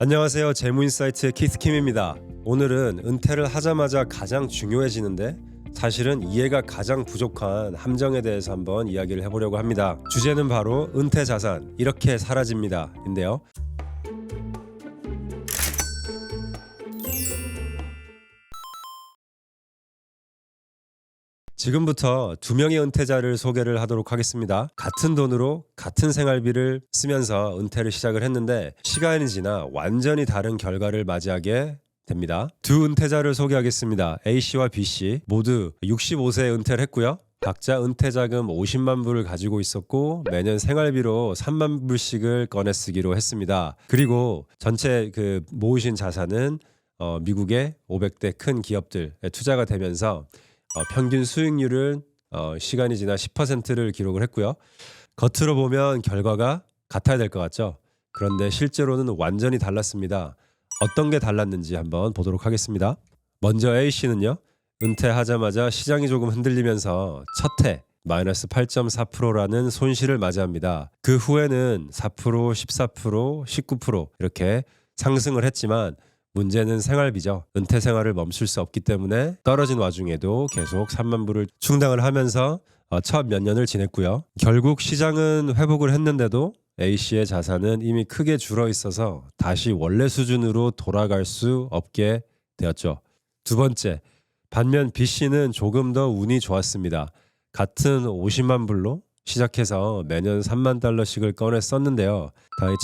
안녕하세요. 재무인사이트의 키스킴입니다. 오늘은 은퇴를 하자마자 가장 중요해지는데 사실은 이해가 가장 부족한 함정에 대해서 한번 이야기를 해보려고 합니다. 주제는 바로 은퇴 자산 이렇게 사라집니다 인데요. 지금부터 두 명의 은퇴자를 소개를 하도록 하겠습니다. 같은 돈으로 같은 생활비를 쓰면서 은퇴를 시작을 했는데 시간이 지나 완전히 다른 결과를 맞이하게 됩니다. 두 은퇴자를 소개하겠습니다. A씨와 B씨 모두 65세에 은퇴를 했고요. 각자 은퇴자금 50만 불을 가지고 있었고 매년 생활비로 3만 불씩을 꺼내 쓰기로 했습니다. 그리고 전체 모으신 자산은 미국의 500대 큰 기업들에 투자가 되면서 평균 수익률은 시간이 지나 10%를 기록을 했고요. 겉으로 보면 결과가 같아야 될 것 같죠? 그런데 실제로는 완전히 달랐습니다. 어떤 게 달랐는지 한번 보도록 하겠습니다. 먼저 A씨는요. 은퇴하자마자 시장이 조금 흔들리면서 첫 해 마이너스 8.4%라는 손실을 맞이합니다. 그 후에는 4%, 14%, 19% 이렇게 상승을 했지만 문제는 생활비죠. 은퇴 생활을 멈출 수 없기 때문에 떨어진 와중에도 계속 3만 불을 충당을 하면서 첫 몇 년을 지냈고요. 결국 시장은 회복을 했는데도 A씨의 자산은 이미 크게 줄어 있어서 다시 원래 수준으로 돌아갈 수 없게 되었죠. 두 번째, 반면 B씨는 조금 더 운이 좋았습니다. 같은 50만 불로 시작해서 매년 3만 달러씩을 꺼내 썼는데요.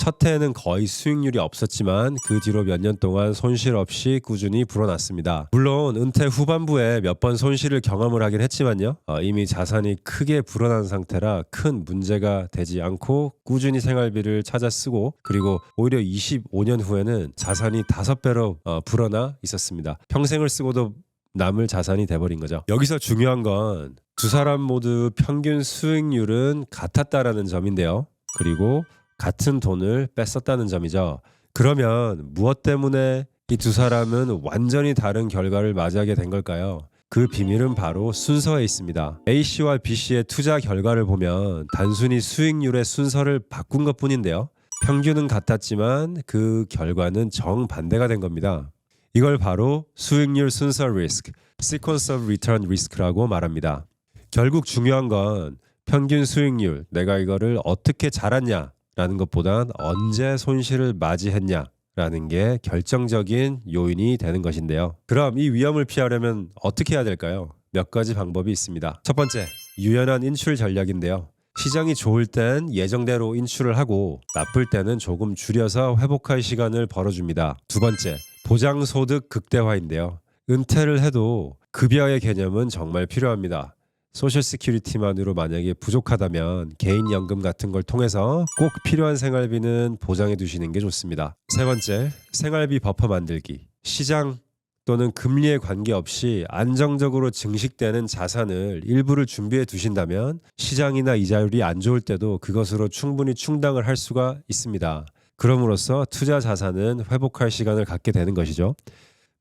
첫 해에는 거의 수익률이 없었지만 그 뒤로 몇 년 동안 손실 없이 꾸준히 불어났습니다. 물론 은퇴 후반부에 몇 번 손실을 경험을 하긴 했지만요. 이미 자산이 크게 불어난 상태라 큰 문제가 되지 않고 꾸준히 생활비를 찾아 쓰고 그리고 오히려 25년 후에는 자산이 5배로 불어나 있었습니다. 평생을 쓰고도 남을 자산이 돼버린 거죠. 여기서 중요한 건 두 사람 모두 평균 수익률은 같았다라는 점인데요. 그리고 같은 돈을 뺐었다는 점이죠. 그러면 무엇 때문에 이 두 사람은 완전히 다른 결과를 맞이하게 된 걸까요? 그 비밀은 바로 순서에 있습니다. A씨와 B씨의 투자 결과를 보면 단순히 수익률의 순서를 바꾼 것뿐인데요. 평균은 같았지만 그 결과는 정반대가 된 겁니다. 이걸 바로 수익률 순서 리스크, Sequence of Return Risk라고 말합니다. 결국 중요한 건 평균 수익률, 내가 이거를 어떻게 잘했냐라는 것보단 언제 손실을 맞이했냐라는 게 결정적인 요인이 되는 것인데요. 그럼 이 위험을 피하려면 어떻게 해야 될까요? 몇 가지 방법이 있습니다. 첫 번째, 유연한 인출 전략인데요. 시장이 좋을 땐 예정대로 인출을 하고 나쁠 때는 조금 줄여서 회복할 시간을 벌어줍니다. 두 번째, 보장소득 극대화인데요. 은퇴를 해도 급여의 개념은 정말 필요합니다. 소셜 시큐리티만으로 만약에 부족하다면 개인연금 같은 걸 통해서 꼭 필요한 생활비는 보장해 두시는 게 좋습니다. 세 번째, 생활비 버퍼 만들기. 시장 또는 금리에 관계없이 안정적으로 증식되는 자산을 일부를 준비해 두신다면 시장이나 이자율이 안 좋을 때도 그것으로 충분히 충당을 할 수가 있습니다. 그럼으로써 투자 자산은 회복할 시간을 갖게 되는 것이죠.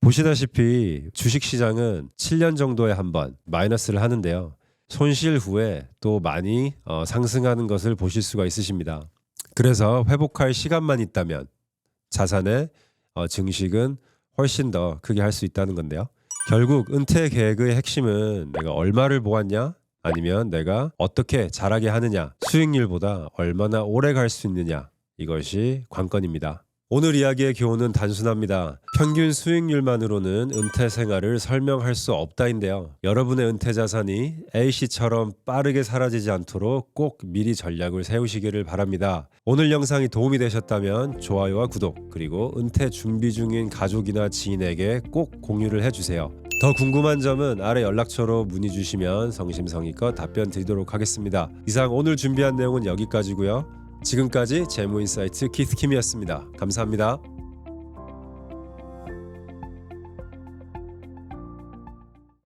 보시다시피 주식시장은 7년 정도에 한 번 마이너스를 하는데요. 손실 후에 또 많이 상승하는 것을 보실 수가 있으십니다. 그래서 회복할 시간만 있다면 자산의 증식은 훨씬 더 크게 할 수 있다는 건데요. 결국 은퇴 계획의 핵심은 내가 얼마를 모았냐 아니면 내가 어떻게 잘하게 하느냐, 수익률보다 얼마나 오래 갈 수 있느냐, 이것이 관건입니다. 오늘 이야기의 교훈은 단순합니다. 평균 수익률만으로는 은퇴 생활을 설명할 수 없다인데요. 여러분의 은퇴 자산이 A씨처럼 빠르게 사라지지 않도록 꼭 미리 전략을 세우시기를 바랍니다. 오늘 영상이 도움이 되셨다면 좋아요와 구독, 그리고 은퇴 준비 중인 가족이나 지인에게 꼭 공유를 해주세요. 더 궁금한 점은 아래 연락처로 문의 주시면 성심성의껏 답변 드리도록 하겠습니다. 이상 오늘 준비한 내용은 여기까지고요. 지금까지 재무인사이트 키스킴이었습니다. 감사합니다.